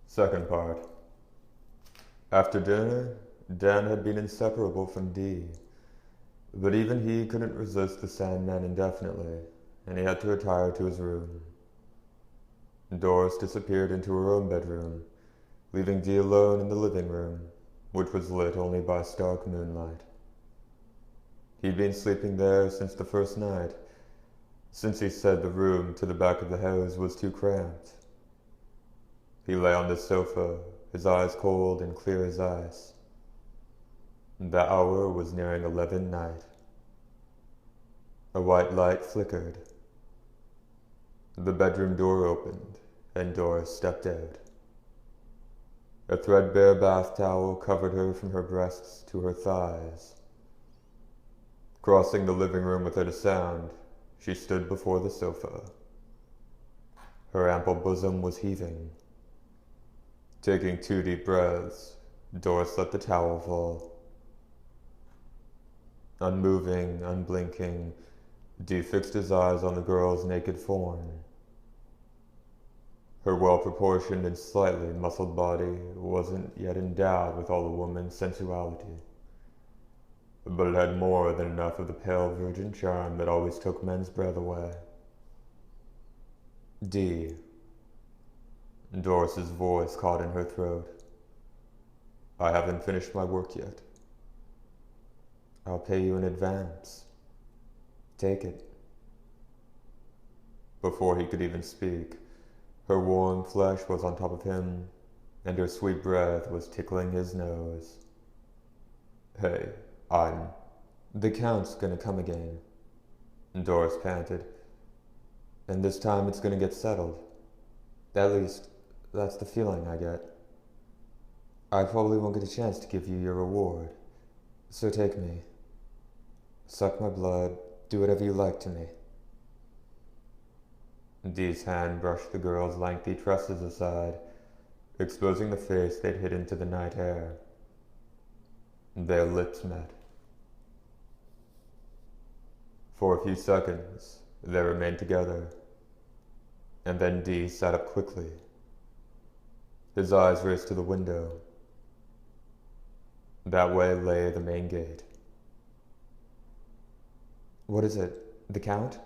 Second part. After dinner, Dan had been inseparable from Dee, but even he couldn't resist the Sandman indefinitely, and he had to retire to his room. Doris disappeared into her own bedroom, leaving Dee alone in the living room, which was lit only by stark moonlight. He'd been sleeping there since the first night, since he said the room to the back of the house was too cramped. He lay on the sofa, his eyes cold and clear as ice. The hour was nearing 11 night. A white light flickered. The bedroom door opened, and Doris stepped out. A threadbare bath towel covered her from her breasts to her thighs. Crossing the living room without a sound, she stood before the sofa. Her ample bosom was heaving. Taking 2 deep breaths, Doris let the towel fall. Unmoving, unblinking, Dee fixed his eyes on the girl's naked form. Her well-proportioned and slightly muscled body wasn't yet endowed with all a woman's sensuality, but it had more than enough of the pale virgin charm that always took men's breath away. Dee. Doris's voice caught in her throat. I haven't finished my work yet. I'll pay you in advance. Take it. Before he could even speak, her warm flesh was on top of him, and her sweet breath was tickling his nose. Hey, The Count's gonna come again, Doris panted. And this time it's gonna get settled. At least, that's the feeling I get. I probably won't get a chance to give you your reward, so take me. Suck my blood, do whatever you like to me. Dee's hand brushed the girl's lengthy tresses aside, exposing the face they'd hidden to the night air. Their lips met. For a few seconds, they remained together, and then Dee sat up quickly. His eyes raced to the window. That way lay the main gate. What is it? The Count?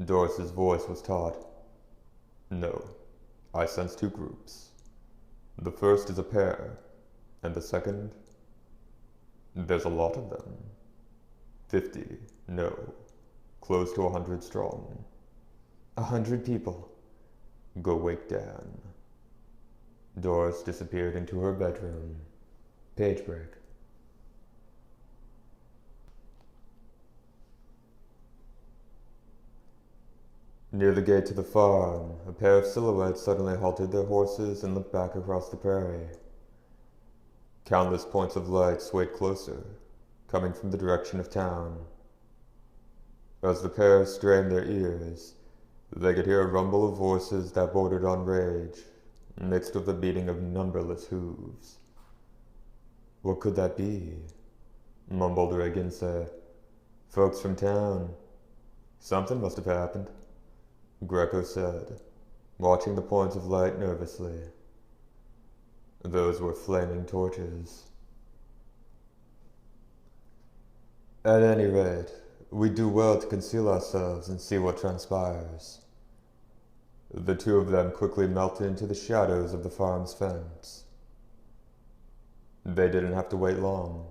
Doris's voice was taut. No, I sense 2 groups. The first is a pair, and the second? There's a lot of them. 50, no, close to 100 strong. 100 people. Go wake Dan. Doris disappeared into her bedroom. Page break. Near the gate to the farm, a pair of silhouettes suddenly halted their horses and looked back across the prairie. Countless points of light swayed closer, coming from the direction of town. As the pair strained their ears, they could hear a rumble of voices that bordered on rage, mixed with the beating of numberless hooves. What could that be? Mumbled Regense. Folks from town. Something must have happened, Greco said, watching the points of light nervously. Those were flaming torches. At any rate, we do well to conceal ourselves and see what transpires. The 2 of them quickly melted into the shadows of the farm's fence. They didn't have to wait long.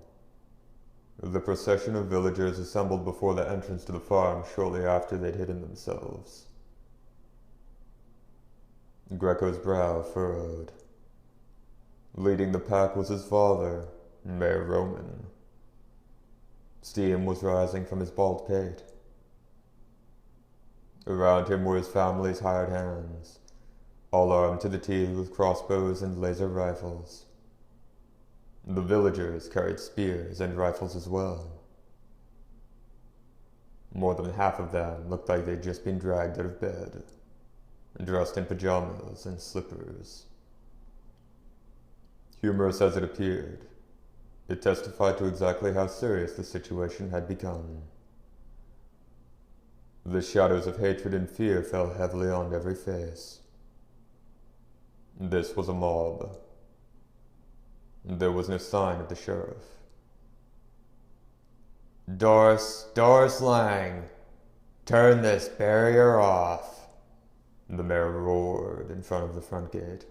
The procession of villagers assembled before the entrance to the farm shortly after they'd hidden themselves. Greco's brow furrowed. Leading the pack was his father, Mayor Roman. Steam was rising from his bald pate. Around him were his family's hired hands, all armed to the teeth with crossbows and laser rifles. The villagers carried spears and rifles as well. More than half of them looked like they'd just been dragged out of bed, dressed in pajamas and slippers. Humorous as it appeared, it testified to exactly how serious the situation had become. The shadows of hatred and fear fell heavily on every face. This was a mob. There was no sign of the sheriff. Doris Lang, turn this barrier off, the mayor roared in front of the front gate.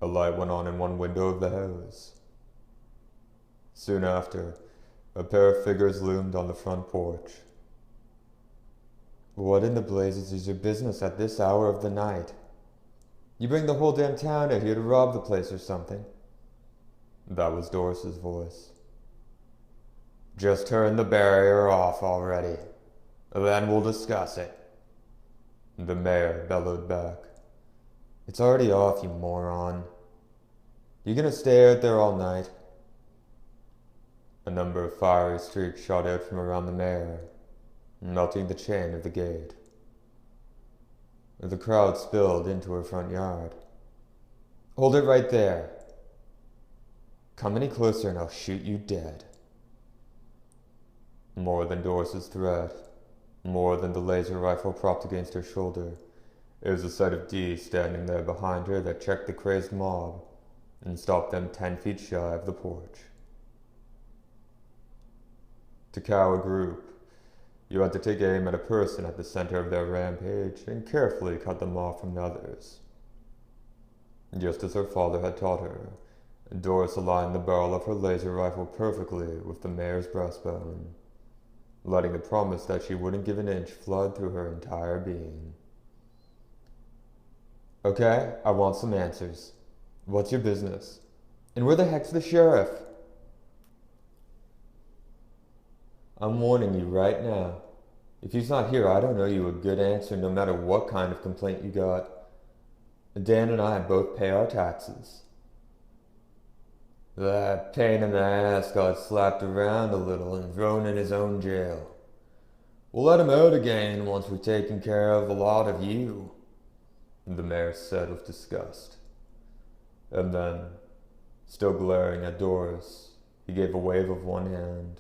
A light went on in one window of the house. Soon after, a pair of figures loomed on the front porch. What in the blazes is your business at this hour of the night? You bring the whole damn town out here to rob the place or something? That was Doris's voice. Just turn the barrier off already. Then we'll discuss it. The mayor bellowed back. It's already off, you moron. You gonna stay out there all night? A number of fiery streaks shot out from around the mayor, melting the chain of the gate. The crowd spilled into her front yard. Hold it right there. Come any closer and I'll shoot you dead. More than Doris's threat, more than the laser rifle propped against her shoulder, it was the sight of Dee standing there behind her that checked the crazed mob and stopped them 10 feet shy of the porch. To cow a group, you had to take aim at a person at the center of their rampage and carefully cut them off from the others. Just as her father had taught her, Doris aligned the barrel of her laser rifle perfectly with the mayor's breastbone, letting the promise that she wouldn't give an inch flood through her entire being. Okay, I want some answers. What's your business? And where the heck's the sheriff? I'm warning you right now. If he's not here, I don't owe you a good answer no matter what kind of complaint you got. Dan and I both pay our taxes. That pain in the ass got slapped around a little and thrown in his own jail. We'll let him out again once we've taken care of a lot of you, the mayor said with disgust. And then, still glaring at Doris, he gave a wave of one hand.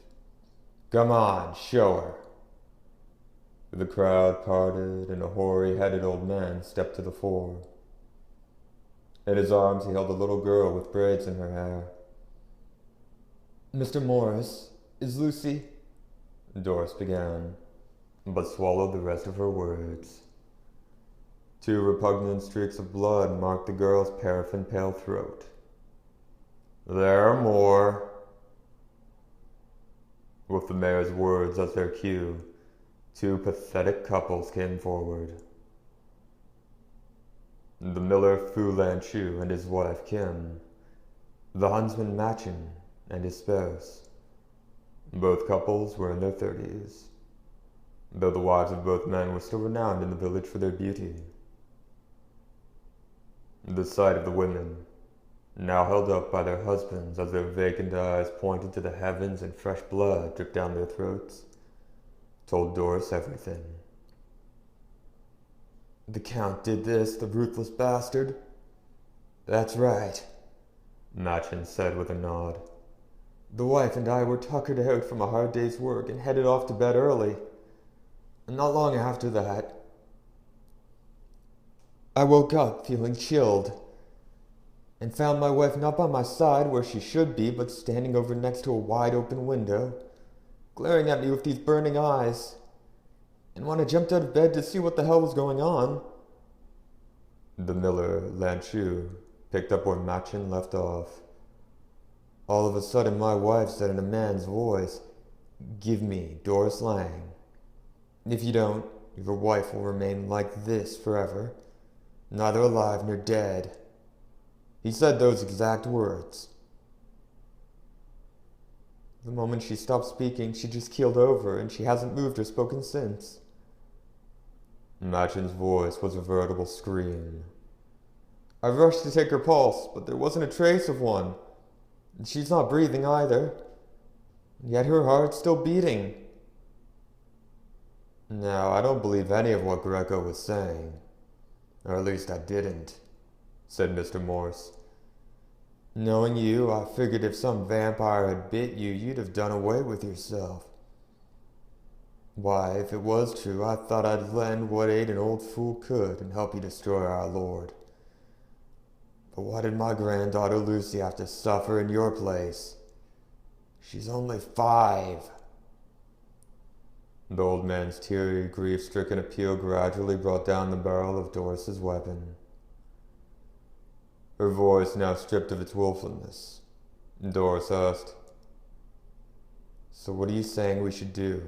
Come on, show her. The crowd parted and a hoary-headed old man stepped to the fore. In his arms he held a little girl with braids in her hair. Mr. Morris, is Lucy? Doris began, but swallowed the rest of her words. 2 repugnant streaks of blood marked the girl's paraffin-pale throat. There are more. With the mayor's words as their cue, 2 pathetic couples came forward. The miller Fu Lanchu and his wife Kim, the huntsman Machin and his spouse. Both couples were in their 30s, though the wives of both men were still renowned in the village for their beauty. The sight of the women, now held up by their husbands as their vacant eyes pointed to the heavens and fresh blood dripped down their throats, told Doris everything. The Count did this, the ruthless bastard? That's right, Machin said with a nod. The wife and I were tuckered out from a hard day's work and headed off to bed early. And not long after that, I woke up feeling chilled and found my wife not by my side where she should be, but standing over next to a wide-open window, glaring at me with these burning eyes. And when I jumped out of bed to see what the hell was going on, the miller, Lanchu, picked up where Machin left off. All of a sudden, my wife said in a man's voice, Give me Doris Lang. If you don't, your wife will remain like this forever, neither alive nor dead. He said those exact words. The moment she stopped speaking, she just keeled over, and she hasn't moved or spoken since. Machin's voice was a veritable scream. I rushed to take her pulse, but there wasn't a trace of one. And she's not breathing either. Yet her heart's still beating. Now, I don't believe any of what Greco was saying. Or at least I didn't, said Mr. Morse. Knowing you, I figured if some vampire had bit you, you'd have done away with yourself. Why, if it was true, I thought I'd lend what aid an old fool could and help you destroy our Lord. But why did my granddaughter Lucy have to suffer in your place? She's only 5. The old man's teary, grief-stricken appeal gradually brought down the barrel of Doris's weapon. Her voice now stripped of its willfulness. Doris asked, "So what are you saying we should do?"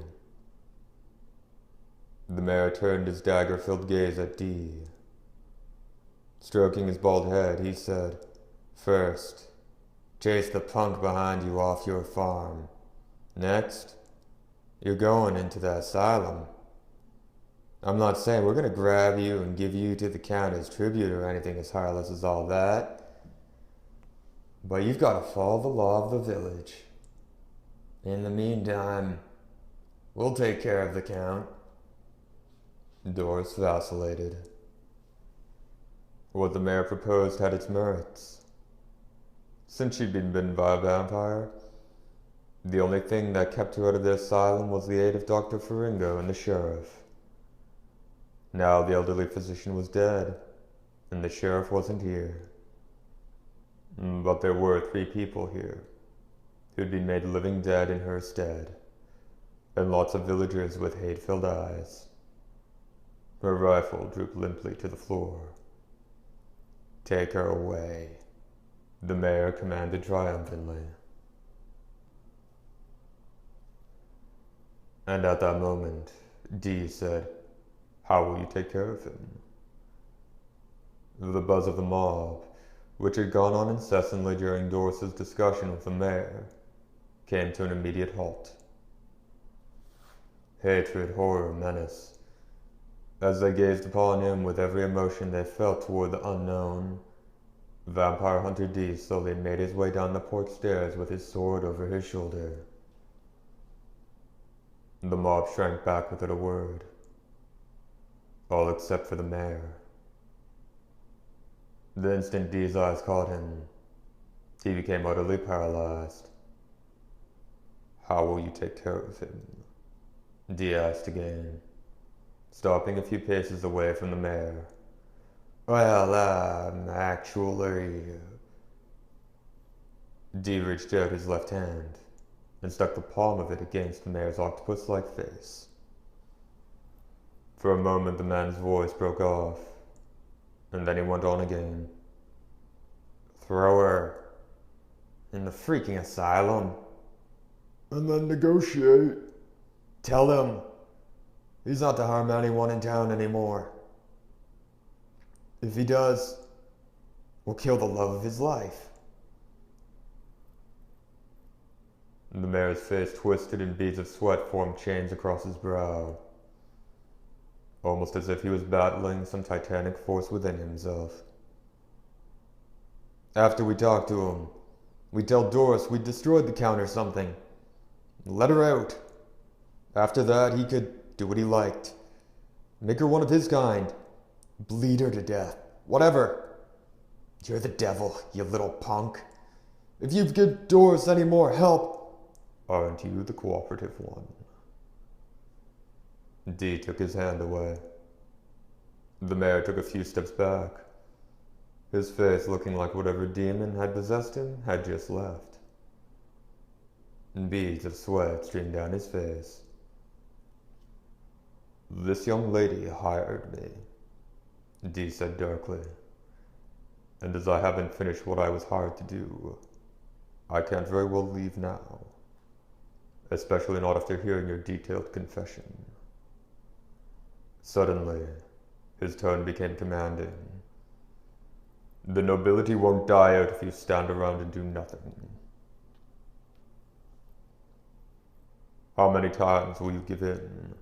The mayor turned his dagger-filled gaze at Dee. Stroking his bald head, he said, "First, chase the punk behind you off your farm. Next, you're going into the asylum. I'm not saying we're going to grab you and give you to the count as tribute or anything as heartless as all that. But you've got to follow the law of the village. In the meantime, we'll take care of the count." Doris vacillated. What the mayor proposed had its merits. Since she'd been bitten by a vampire, the only thing that kept her out of the asylum was the aid of Dr. Faringo and the sheriff. Now the elderly physician was dead, and the sheriff wasn't here. But there were 3 people here who'd been made living dead in her stead, and lots of villagers with hate-filled eyes. Her rifle drooped limply to the floor. "Take her away," the mayor commanded triumphantly. And at that moment, Dee said, "How will you take care of him?" The buzz of the mob, which had gone on incessantly during Doris's discussion with the mayor, came to an immediate halt. Hatred, horror, menace. As they gazed upon him with every emotion they felt toward the unknown, Vampire Hunter D slowly made his way down the porch stairs with his sword over his shoulder. The mob shrank back without a word, all except for the mayor. The instant D's eyes caught him, he became utterly paralyzed. "How will you take care of him?" D asked again, stopping a few paces away from the mayor. "Well, actually..." D reached out his left hand and stuck the palm of it against the mayor's octopus-like face. For a moment the man's voice broke off, and then he went on again. "Throw her in the freaking asylum, and then negotiate. Tell them he's not to harm anyone in town anymore. If he does, we'll kill the love of his life." The mayor's face twisted and beads of sweat formed chains across his brow, almost as if he was battling some titanic force within himself. "After we talk to him, we tell Doris we destroyed the count or something. Let her out. After that, he could do what he liked. Make her one of his kind. Bleed her to death. Whatever. You're the devil, you little punk. If you give Doris any more help, aren't you the cooperative one?" D took his hand away. The mayor took a few steps back, his face looking like whatever demon had possessed him had just left. Beads of sweat streamed down his face. "This young lady hired me," D said darkly. "And as I haven't finished what I was hired to do, I can't very well leave now. Especially not after hearing your detailed confession." Suddenly, his tone became commanding. "The nobility won't die out if you stand around and do nothing. How many times will you give in?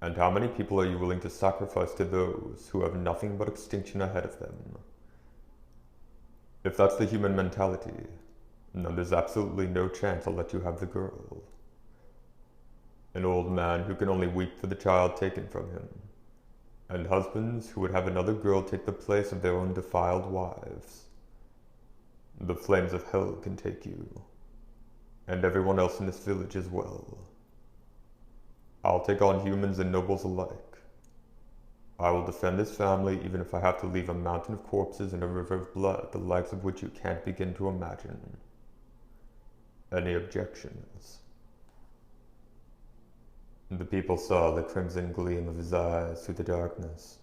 And how many people are you willing to sacrifice to those who have nothing but extinction ahead of them? If that's the human mentality, then there's absolutely no chance I'll let you have the girl. An old man who can only weep for the child taken from him, and husbands who would have another girl take the place of their own defiled wives. The flames of hell can take you, and everyone else in this village as well." I'll take on humans and nobles alike. I will defend this family even if I have to leave a mountain of corpses and a river of blood, the likes of which you can't begin to imagine. Any objections? The people saw the crimson gleam of his eyes through the darkness.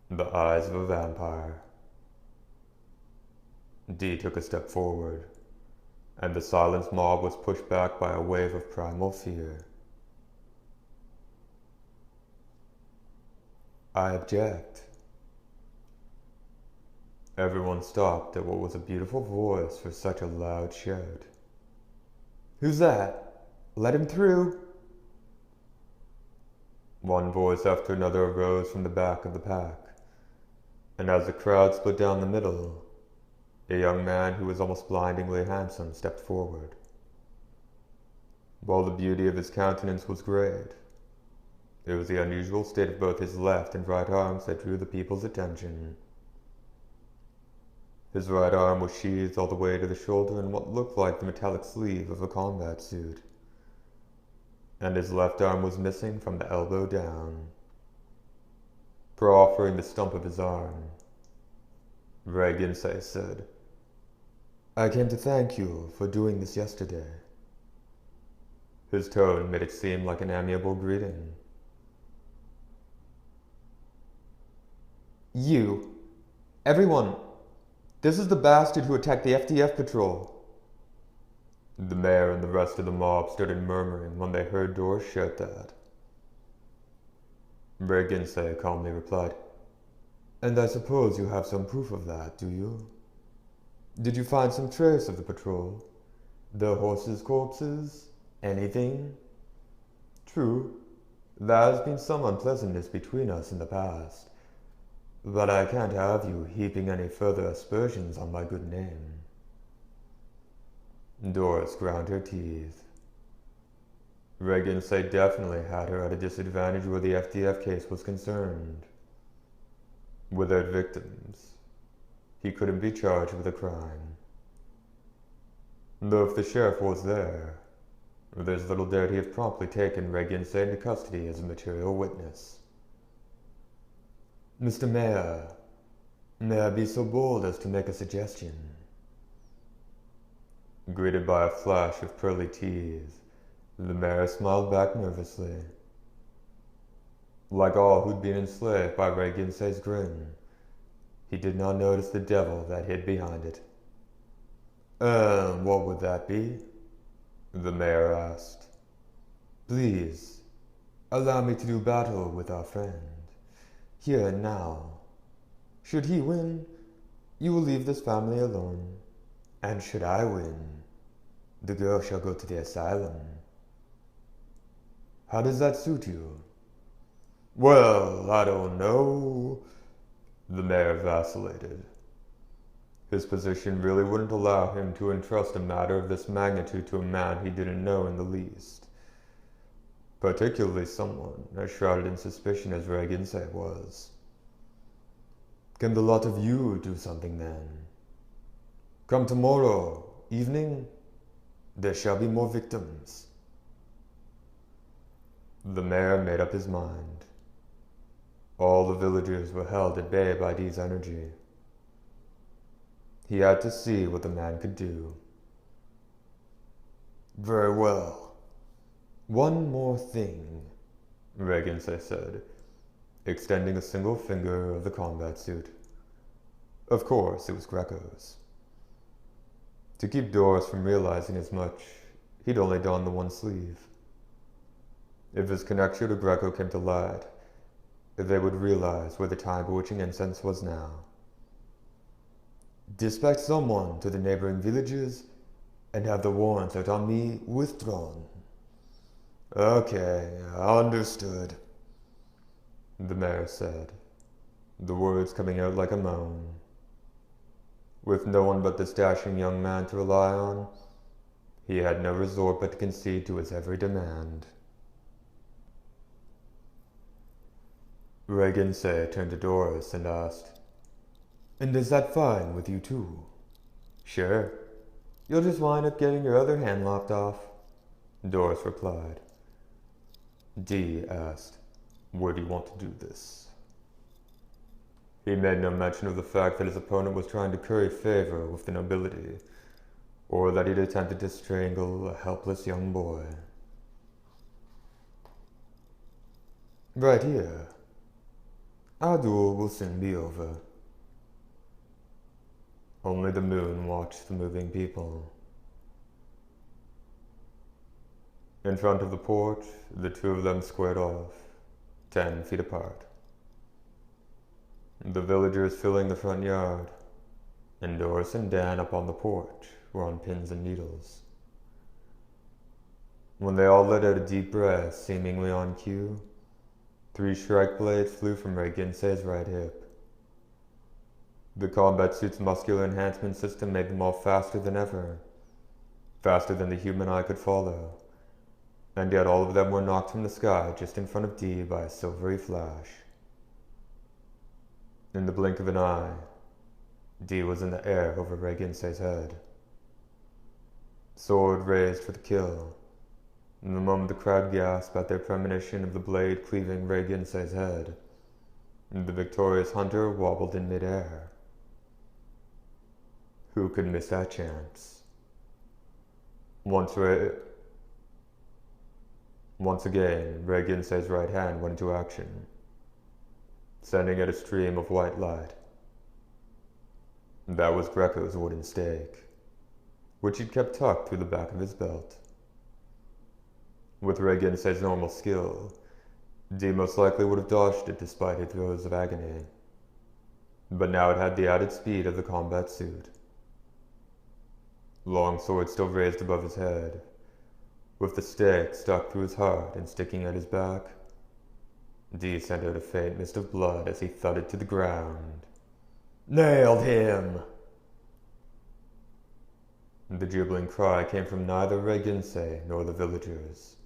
The eyes of a vampire. D took a step forward, and the silenced mob was pushed back by a wave of primal fear. I object. Everyone stopped at what was a beautiful voice for such a loud shout. Who's that? Let him through. One voice after another arose from the back of the pack, and as the crowd split down the middle, a young man who was almost blindingly handsome stepped forward. While the beauty of his countenance was great, it was the unusual state of both his left and right arms that drew the people's attention. His right arm was sheathed all the way to the shoulder in what looked like the metallic sleeve of a combat suit, and his left arm was missing from the elbow down. Proffering the stump of his arm, Regense said, I came to thank you for doing this yesterday. His tone made it seem like an amiable greeting. You, everyone, this is the bastard who attacked the FDF patrol. The mayor and the rest of the mob started murmuring when they heard Doris shout that. Regense calmly replied, And I suppose you have some proof of that, do you? Did you find some trace of the patrol? The horses' corpses? Anything? True, there has been some unpleasantness between us in the past, but I can't have you heaping any further aspersions on my good name. Doris ground her teeth. Regense definitely had her at a disadvantage where the FDF case was concerned. Without victims, he couldn't be charged with a crime. Though if the sheriff was there's little doubt he had promptly taken Regense into custody as a material witness. Mr. Mayor, may I be so bold as to make a suggestion? Greeted by a flash of pearly teeth, the mayor smiled back nervously. Like all who'd been enslaved by Regense's grin, he did not notice the devil that hid behind it. What would that be? The mayor asked. Please, allow me to do battle with our friend, here and now. Should he win, you will leave this family alone, and should I win, the girl shall go to the asylum. How does that suit you? Well, I don't know. The mayor vacillated. His position really wouldn't allow him to entrust a matter of this magnitude to a man he didn't know in the least, particularly someone as shrouded in suspicion as Regense was. Can the lot of you do something then? Come tomorrow evening, there shall be more victims. The mayor made up his mind. All the villagers were held at bay by Dee's energy. He had to see what the man could do. Very well. One more thing, Regense said, extending a single finger of the combat suit. Of course, it was Greco's. To keep Doris from realizing as much, he'd only donned the one sleeve. If his connection to Greco came to light, they would realize where the time-bewitching incense was now. Dispatch someone to the neighboring villages and have the warrants out on me withdrawn. Okay, understood, the mayor said, the words coming out like a moan. With no one but this dashing young man to rely on, he had no resort but to concede to his every demand. Regense turned to Doris and asked, And is that fine with you too? Sure. You'll just wind up getting your other hand lopped off, Doris replied. D asked, "Where do you want to do this?" He made no mention of the fact that his opponent was trying to curry favor with the nobility, or that he'd attempted to strangle a helpless young boy. "Right here. Our duel will soon be over." Only the moon watched the moving people. In front of the porch, the two of them squared off, 10 feet apart. The villagers filling the front yard, and Doris and Dan up on the porch were on pins and needles. When they all let out a deep breath, seemingly on cue, 3 strike blades flew from Ray Ginsei's right hip. The combat suit's muscular enhancement system made them all faster than ever, faster than the human eye could follow, and yet all of them were knocked from the sky just in front of D by a silvery flash. In the blink of an eye, D was in the air over Ray Ginsei's head. Sword raised for the kill. In the moment the crowd gasped at their premonition of the blade cleaving Ray Ginsei's head, the victorious hunter wobbled in midair. Who could miss that chance? Once again, Ray Ginsei's right hand went into action, sending out a stream of white light. That was Greco's wooden stake, which he'd kept tucked through the back of his belt. With Ray Ginsei's normal skill, D most likely would have dodged it despite his throes of agony. But now it had the added speed of the combat suit. Long sword still raised above his head, with the stake stuck through his heart and sticking at his back, D sent out a faint mist of blood as he thudded to the ground. "Nailed him!" The jubilant cry came from neither Ray Ginsei nor the villagers.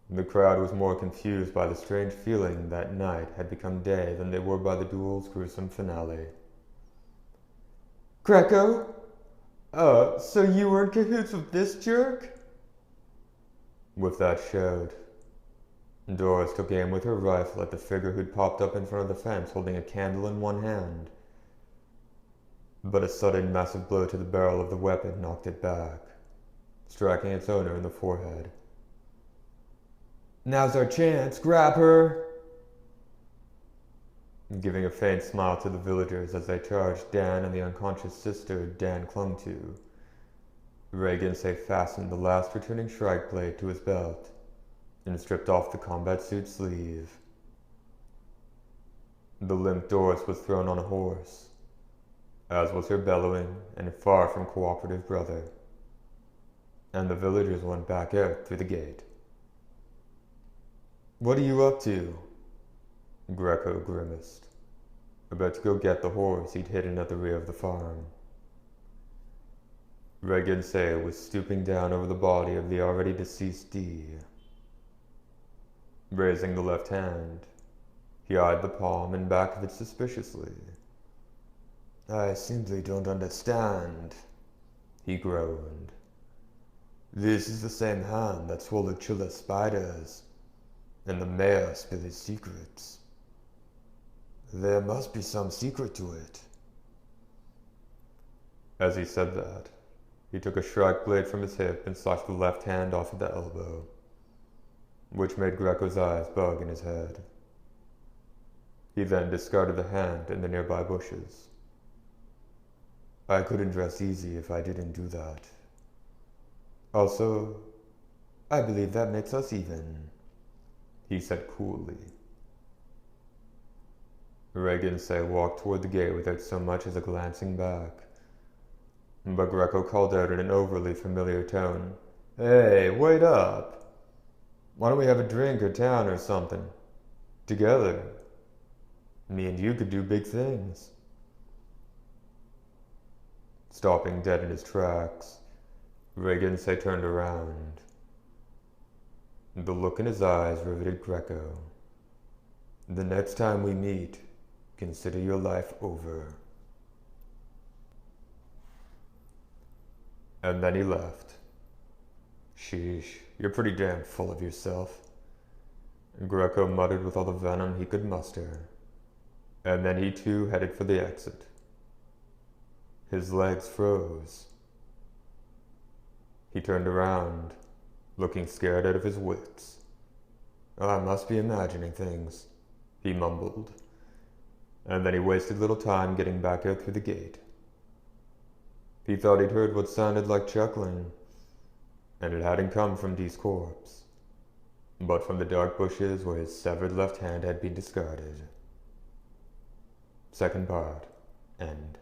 The crowd was more confused by the strange feeling that night had become day than they were by the duel's gruesome finale. "Greco? So you were in cahoots with this jerk?" With that shout, Doris took aim with her rifle at the figure who'd popped up in front of the fence holding a candle in one hand. But a sudden massive blow to the barrel of the weapon knocked it back, striking its owner in the forehead. "Now's our chance, grab her!" Giving a faint smile to the villagers as they charged Dan and the unconscious sister Dan clung to, Ray Ginsei fastened the last returning strike blade to his belt and stripped off the combat suit sleeve. The limp Doris was thrown on a horse, as was her bellowing and far from cooperative brother, and the villagers went back out through the gate. "What are you up to?" Greco grimaced, about to go get the horse he'd hidden at the rear of the farm. Ray Ginsei was stooping down over the body of the already deceased D. Raising the left hand, he eyed the palm and back of it suspiciously. "I simply don't understand," he groaned. "This is the same hand that swallowed Chilla's spiders, and the mayor spilled his secrets. There must be some secret to it." As he said that, he took a strike blade from his hip and slashed the left hand off at the elbow, which made Greco's eyes bug in his head. He then discarded the hand in the nearby bushes. "I couldn't rest easy if I didn't do that. Also, I believe that makes us even," he said coolly. Ray Ginsei walked toward the gate without so much as a glancing back, but Greco called out in an overly familiar tone, "Hey, wait up! Why don't we have a drink or town or something? Together. Me and you could do big things." Stopping dead in his tracks, Ray Ginsei turned around. The look in his eyes riveted Greco. "The next time we meet, consider your life over." And then he left. "Sheesh, you're pretty damn full of yourself," Greco muttered with all the venom he could muster, and then he too headed for the exit. His legs froze. He turned around, looking scared out of his wits. "I must be imagining things," he mumbled, and then he wasted little time getting back out through the gate. He thought he'd heard what sounded like chuckling, and it hadn't come from Dee's corpse, but from the dark bushes where his severed left hand had been discarded. Second part, end.